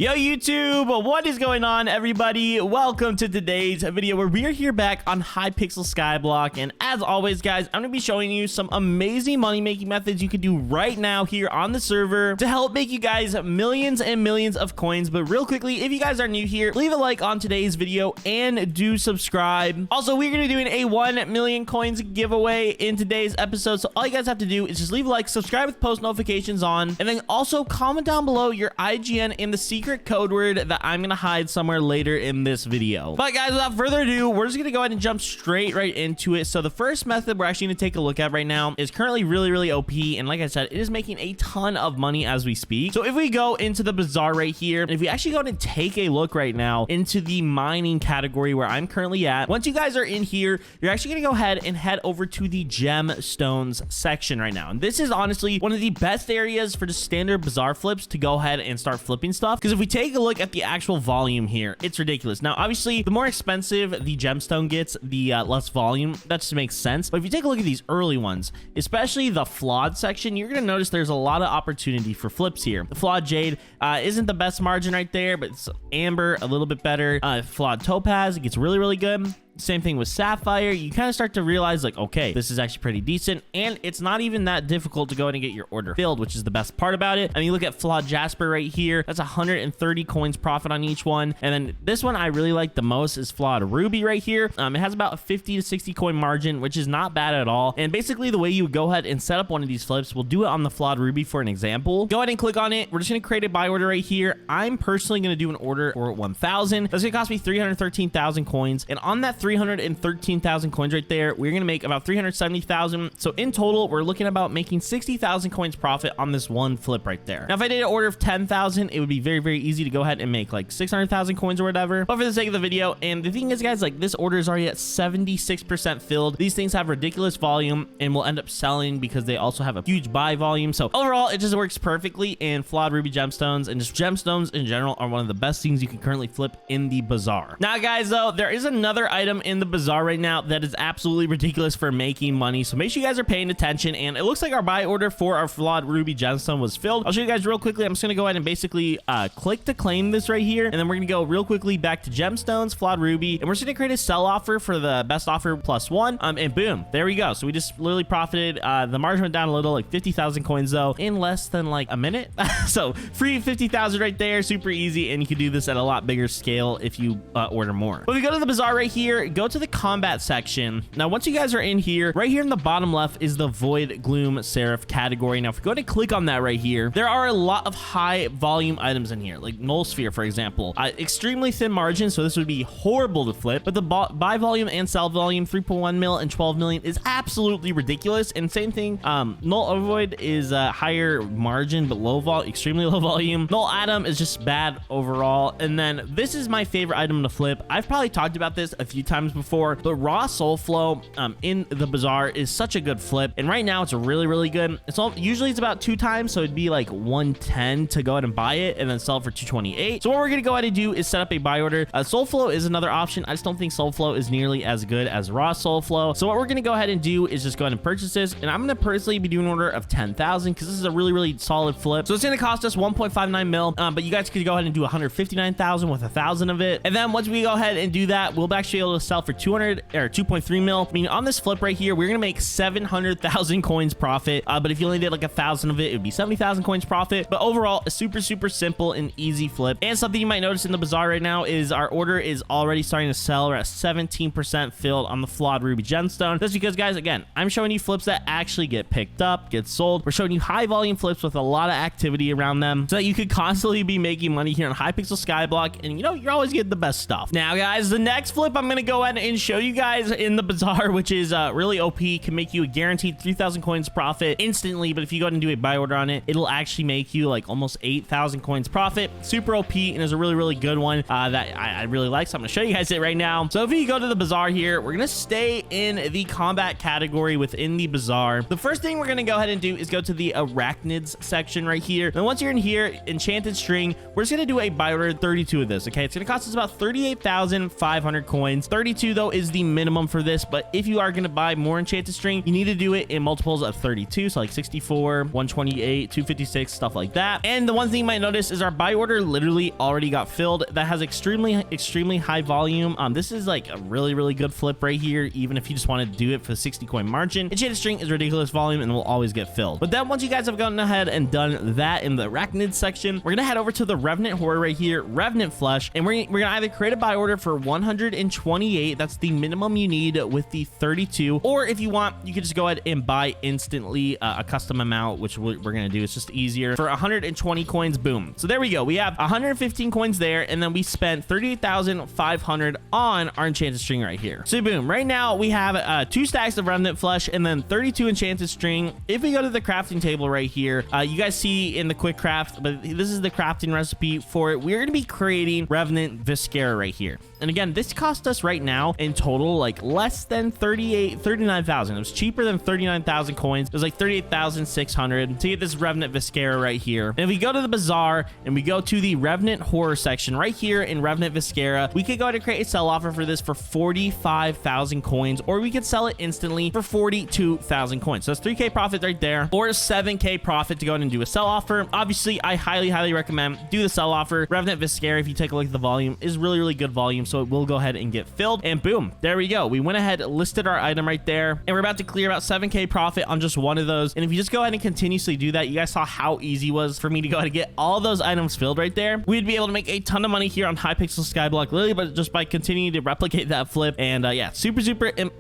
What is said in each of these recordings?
Yo YouTube, what is going on everybody? Welcome to today's video where we are here back on Hypixel Skyblock, and as always guys, I'm going to be showing you some amazing money making methods you can do right now here on the server to help make you guys millions and millions of coins. But real quickly, if you guys are new here, leave a like on today's video and do subscribe. Also, we're going to be doing a 1 million coins giveaway in today's episode, so all you guys have to do is just leave a like, subscribe with post notifications on, and then also comment down below your IGN and the secret code word that I'm gonna hide somewhere later in this video. But guys, without further ado, we're just gonna go ahead and jump straight right into it. So the first method we're actually gonna take a look at right now is currently really OP, and like I said, it is making a ton of money as we speak. So if we go into the bazaar right here, and if we actually go ahead and take a look right now into the mining category where I'm currently at, once you guys are in here, you're actually gonna go ahead and head over to the gemstones section right now. And this is honestly one of the best areas for the standard bazaar flips to go ahead and start flipping stuff, because if we take a look at the actual volume here, it's ridiculous. Now obviously the more expensive the gemstone gets, the less volume. That just makes sense. But if you take a look at these early ones, especially the flawed section, you're gonna notice there's a lot of opportunity for flips here. The flawed jade isn't the best margin right there, but it's amber a little bit better. Flawed topaz, it gets really good. Same thing with sapphire. You kind of start to realize like, okay, this is actually pretty decent, and it's not even that difficult to go ahead and get your order filled, which is the best part about it. I mean, you look at flawed jasper right here, that's 130 coins profit on each one. And then this one I really like the most is flawed ruby right here. It has about a 50 to 60 coin margin, which is not bad at all. And basically the way you would go ahead and set up one of these flips, we'll do it on the flawed ruby for an example. Go ahead and click on it. We're just going to create a buy order right here. I'm personally going to do an order for 1,000. That's going to cost me 313,000 coins, and on that 313,000 coins right there, we're gonna make about 370,000. So in total, we're looking about making 60,000 coins profit on this one flip right there. Now, if I did an order of 10,000, it would be very easy to go ahead and make like 600,000 coins or whatever. But for the sake of the video, and the thing is, guys, like this order is already at 76% filled. These things have ridiculous volume and will end up selling because they also have a huge buy volume. So overall, it just works perfectly. And flawed ruby gemstones and just gemstones in general are one of the best things you can currently flip in the bazaar. Now, guys, though, there is another item in the bazaar right now that is absolutely ridiculous for making money, so make sure you guys are paying attention. And it looks like our buy order for our flawed ruby gemstone was filled. I'll show you guys real quickly. I'm just gonna go ahead and basically click to claim this right here, and then we're gonna go real quickly back to gemstones, flawed ruby, and we're just gonna create a sell offer for the best offer +1, and boom, there we go. So we just literally profited. The margin went down a little, like 50,000 coins though, in less than like a minute. So free 50,000 right there, super easy, and you can do this at a lot bigger scale if you order more. But if we go to the bazaar right here, go to the combat section. Now once you guys are in here, right here in the bottom left is the void gloom seraph category. Now if we go ahead and click on that right here, there are a lot of high volume items in here, like null sphere for example. Extremely thin margin, so this would be horrible to flip, but the buy volume and sell volume 3.1 mil and 12 million is absolutely ridiculous. And same thing, null void is higher margin but extremely low volume. Null atom is just bad overall. And then this is my favorite item to flip. I've probably talked about this a few times before, but raw soul flow in the bazaar is such a good flip, and right now it's really good. Usually it's about 2 times, so it'd be like 110 to go ahead and buy it and then sell it for 228. So what we're gonna go ahead and do is set up a buy order. Soul flow is another option. I just don't think soul flow is nearly as good as raw soul flow. So what we're gonna go ahead and do is just go ahead and purchase this, and I'm gonna personally be doing an order of 10,000 because this is a really solid flip. So it's gonna cost us 1.59 mil, but you guys could go ahead and do 159,000 with 1,000 of it, and then once we go ahead and do that, we'll actually be able to sell for 2.3 mil. I mean, on this flip right here, we're gonna make 700,000 coins profit, but if you only did like 1,000 of it, it would be 70,000 coins profit. But overall, a super simple and easy flip. And something you might notice in the bazaar right now is our order is already starting to sell. We're at 17% filled on the flawed ruby gemstone. That's because, guys, again, I'm showing you flips that actually get picked up, get sold. We're showing you high volume flips with a lot of activity around them, so that you could constantly be making money here on Hypixel Skyblock, and you know, you're always getting the best stuff. Now, guys, the next flip I'm gonna go ahead and show you guys in the bazaar, which is really OP, can make you a guaranteed 3,000 coins profit instantly. But if you go ahead and do a buy order on it, it'll actually make you like almost 8,000 coins profit. Super OP, and is a really good one that I really like. So I'm gonna show you guys it right now. So if you go to the bazaar here, we're gonna stay in the combat category within the bazaar. The first thing we're gonna go ahead and do is go to the arachnids section right here. And once you're in here, enchanted string, we're just gonna do a buy order 32 of this. Okay, it's gonna cost us about 38,500 coins. 32 though is the minimum for this, but if you are going to buy more enchanted string, you need to do it in multiples of 32, so like 64, 128, 256, stuff like that. And the one thing you might notice is our buy order literally already got filled. That has extremely high volume. This is like a really good flip right here, even if you just want to do it for the 60 coin margin. Enchanted string is ridiculous volume and will always get filled. But then once you guys have gone ahead and done that in the arachnid section, we're gonna head over to the revenant horror right here, revenant flesh, and we're gonna either create a buy order for 128, that's the minimum you need with the 32, or if you want, you could just go ahead and buy instantly a custom amount, which we're gonna do. It's just easier for 120 coins. Boom. So there we go. We have 115 coins there, and then we spent 38,500 on our enchanted string right here. So boom, right now we have 2 stacks of revenant flesh and then 32 enchanted string. If we go to the crafting table right here, you guys see in the quick craft, but this is the crafting recipe for it. We're gonna be creating revenant viscera right here. And again, this cost us right now in total like less than 39,000. It was cheaper than 39,000 coins. It was like 38,600 to get this revenant viscera right here. And if we go to the bazaar and we go to the revenant horror section right here in revenant viscera, we could go ahead and create a sell offer for this for 45,000 coins, or we could sell it instantly for 42,000 coins. So that's 3k profit right there, or 7k profit to go ahead and do a sell offer. Obviously, I highly recommend do the sell offer. Revenant viscera, if you take a look at the volume, is really good volume, so it will go ahead and get filled. And boom, there we go. We went ahead, listed our item right there, and we're about to clear about 7k profit on just one of those. And if you just go ahead and continuously do that, you guys saw how easy it was for me to go ahead and get all those items filled right there. We'd be able to make a ton of money here on Hypixel Skyblock, literally, but just by continuing to replicate that flip. And yeah, super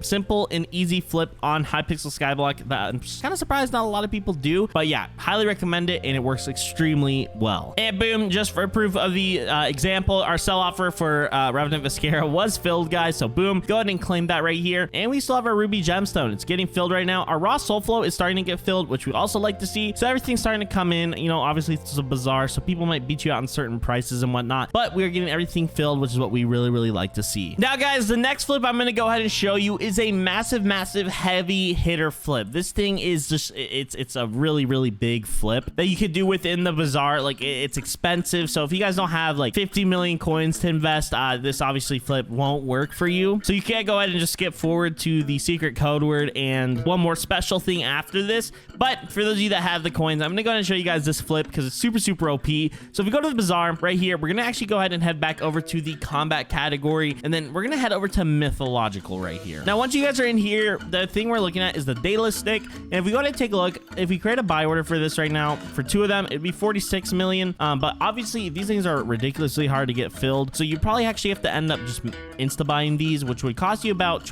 simple and easy flip on Hypixel Skyblock that I'm kind of surprised not a lot of people do, but yeah, highly recommend it, and it works extremely well. And boom, just for proof of the example, our sell offer for revenant viscera was filled, guys. So boom, go ahead and claim that right here. And we still have our ruby gemstone. It's getting filled right now. Our raw soul flow is starting to get filled, which we also like to see. So everything's starting to come in. You know, obviously it's a bazaar, so people might beat you out on certain prices and whatnot, but we're getting everything filled, which is what we really like to see. Now guys, the next flip I'm going to go ahead and show you is a massive heavy hitter flip. This thing is just, it's a really big flip that you could do within the bazaar. Like, it's expensive, so if you guys don't have like 50 million coins to invest, this obviously flip won't work for you. So you can't go ahead and just skip forward to the secret code word and one more special thing after this. But for those of you that have the coins, I'm gonna go ahead and show you guys this flip because it's super OP. So if we go to the bazaar right here, we're gonna actually go ahead and head back over to the combat category, and then we're gonna head over to mythological right here. Now once you guys are in here, the thing we're looking at is the daedalus stick. And if we go ahead and take a look, if we create a buy order for this right now, for 2 of them, it'd be 46 million. But obviously these things are ridiculously hard to get filled, so you probably actually have to end up just insta buying these, which would cost you about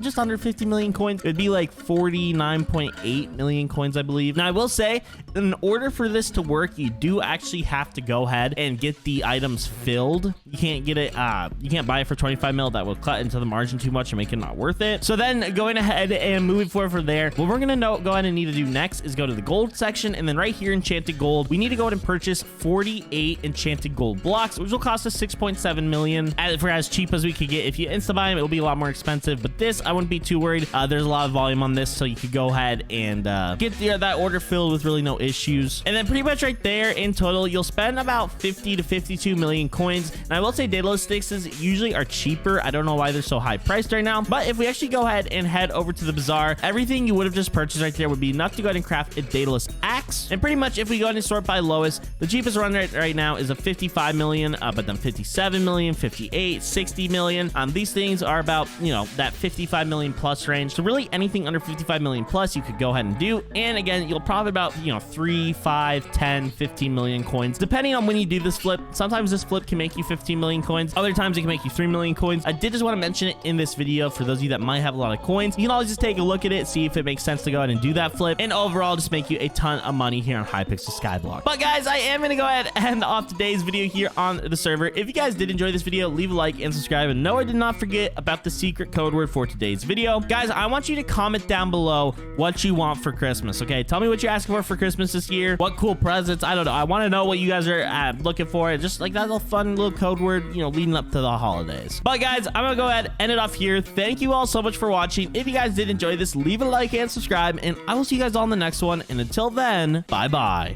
just under 50 million coins. It'd be like 49.8 million coins, I believe. Now I will say, in order for this to work, you do actually have to go ahead and get the items filled. You can't get it, you can't buy it for 25 mil. That will cut into the margin too much and make it not worth it. So then going ahead and moving forward from there, what we're gonna go ahead and need to do next is go to the gold section, and then right here, enchanted gold, we need to go ahead and purchase 48 enchanted gold blocks, which will cost us 6.7 million for as cheap as we could get. If you insta buy them, it'll be a lot more expensive, but this, I wouldn't be too worried. There's a lot of volume on this, so you could go ahead and get that order filled with really no issues. And then pretty much right there, in total, you'll spend about 50 to 52 million coins. And I will say daedalus sticks usually are cheaper. I don't know why they're so high priced right now, but if we actually go ahead and head over to the bazaar, everything you would have just purchased right there would be enough to go ahead and craft a daedalus axe. And pretty much if we go ahead and sort by lowest, the cheapest one right now is a 55 million, but then 57 million, 58, 60 million. These things are about, you know, that 55 million plus range. So really anything under 55 million plus you could go ahead and do. And again, you'll probably about, you know, 3, 5, 10, 15 million coins, depending on when you do this flip. Sometimes this flip can make you 15 million coins. Other times it can make you 3 million coins. I did just want to mention it in this video for those of you that might have a lot of coins. You can always just take a look at it, see if it makes sense to go ahead and do that flip, and overall just make you a ton of money here on Hypixel Skyblock. But guys, I am going to go ahead and end off today's video here on the server. If you guys did enjoy this video, leave a like and subscribe. And no, I did not forget about the secret code word for today's video. Guys, I want you to comment down below what you want for Christmas, okay? Tell me what you're asking for Christmas this year. What cool presents? I don't know. I want to know what you guys are looking for. Just like that little fun little code word, you know, leading up to the holidays. But guys, I'm going to go ahead and end it off here. Thank you all so much for watching. If you guys did enjoy this, leave a like and subscribe, and I will see you guys all in the next one. And until then, bye-bye.